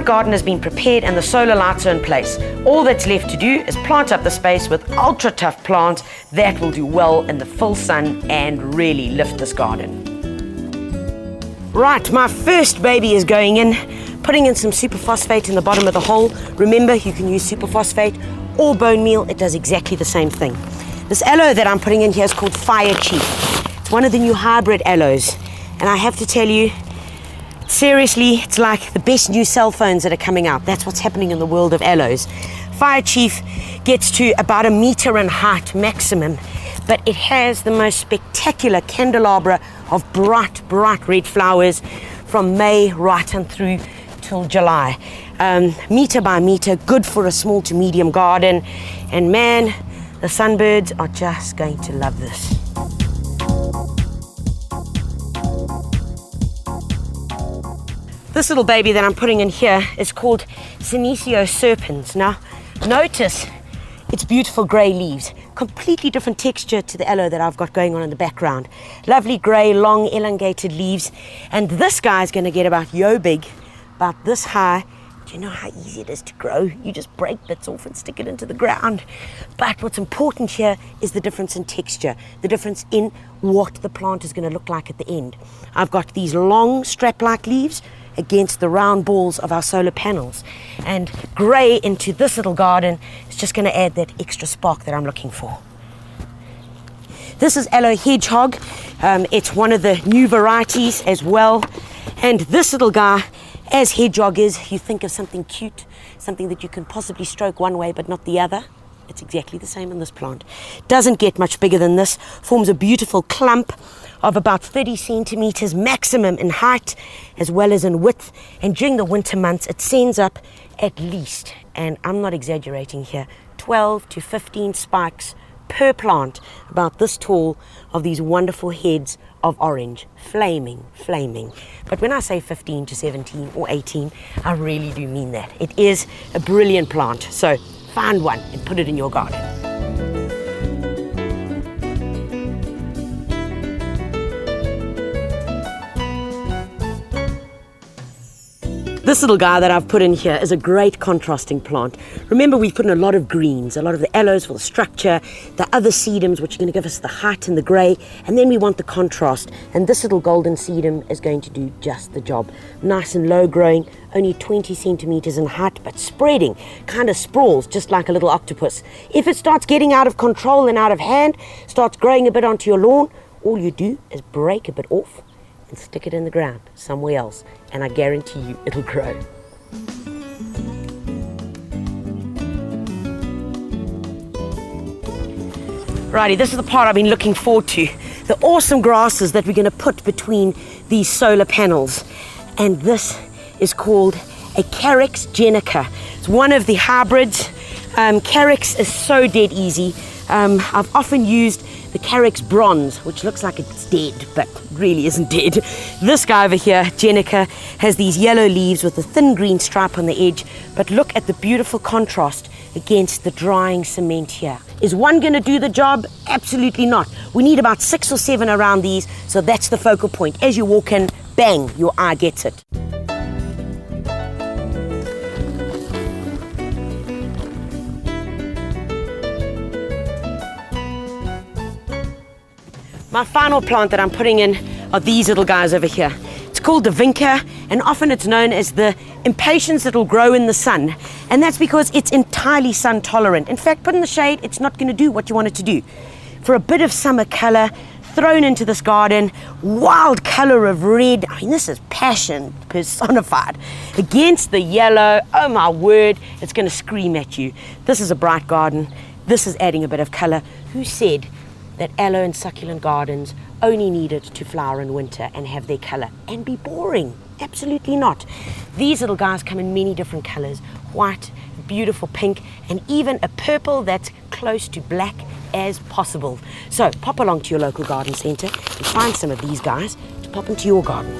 front garden has been prepared and the solar lights are in place. All that's left to do is plant up the space with ultra tough plants that will do well in the full sun and really lift this garden. Right, my first baby is going in, putting in some superphosphate in the bottom of the hole. Remember, you can use superphosphate or bone meal, it does exactly the same thing. This aloe that I'm putting in here is called Fire Chief. It's one of the new hybrid aloes, and I have to tell you, seriously, it's like the best new cell phones that are coming out. That's what's happening in the world of aloes. Fire Chief gets to about 1 meter in height maximum, but it has the most spectacular candelabra of bright, bright red flowers from May right on through till July. Meter by meter, good for a small to medium garden. And man, the sunbirds are just going to love this. This little baby that I'm putting in here is called Senecio serpens. Now, notice its beautiful grey leaves. Completely different texture to the aloe that I've got going on in the background. Lovely grey, long, elongated leaves. And this guy is going to get about yo big, about this high. Do you know how easy it is to grow? You just break bits off and stick it into the ground. But what's important here is the difference in texture, the difference in what the plant is going to look like at the end. I've got these long strap-like leaves against the round balls of our solar panels. And grey into this little garden is just going to add that extra spark that I'm looking for. This is Aloe Hedgehog. It's one of the new varieties as well. And this little guy, as Hedgehog is, you think of something cute, something that you can possibly stroke one way but not the other. It's exactly the same in this plant. Doesn't get much bigger than this, forms a beautiful clump of about 30 centimeters maximum in height as well as in width. And during the winter months, it sends up at least, and I'm not exaggerating here, 12 to 15 spikes per plant, about this tall, of these wonderful heads of orange, flaming. But when I say 15 to 17 or 18, I really do mean that. It is a brilliant plant. So find one and put it in your garden. This little guy that I've put in here is a great contrasting plant. Remember, we've put in a lot of greens, a lot of the aloes for the structure, the other sedums, which are going to give us the height and the grey, and then we want the contrast. And this little golden sedum is going to do just the job. Nice and low growing, only 20 centimeters in height, but spreading, kind of sprawls, just like a little octopus. If it starts getting out of control and out of hand, starts growing a bit onto your lawn, all you do is break a bit off and stick it in the ground somewhere else, and I guarantee you it'll grow. Righty, this is the part I've been looking forward to. The awesome grasses that we're going to put between these solar panels. And this is called a Carex Jenica. It's one of the hybrids. Carex is so dead easy. I've often used the Carex Bronze, which looks like it's dead, but really isn't dead. This guy over here, Jenica, has these yellow leaves with a thin green stripe on the edge, but look at the beautiful contrast against the drying cement here. Is one going to do the job? Absolutely not. We need about 6 or 7 around these, so that's the focal point. As you walk in, bang, your eye gets it. My final plant that I'm putting in are these little guys over here. It's called the vinka, and often it's known as the impatiens that will grow in the sun. And that's because it's entirely sun tolerant. In fact, put in the shade, it's not going to do what you want it to do. For a bit of summer color thrown into this garden, wild color of red, I mean, this is passion personified, against the yellow, oh my word, it's going to scream at you. This is a bright garden. This is adding a bit of color. Who said that aloe and succulent gardens only needed to flower in winter and have their color and be boring? Absolutely not. These little guys come in many different colors: white, beautiful pink, and even a purple that's close to black as possible. So pop along to your local garden center and find some of these guys to pop into your garden.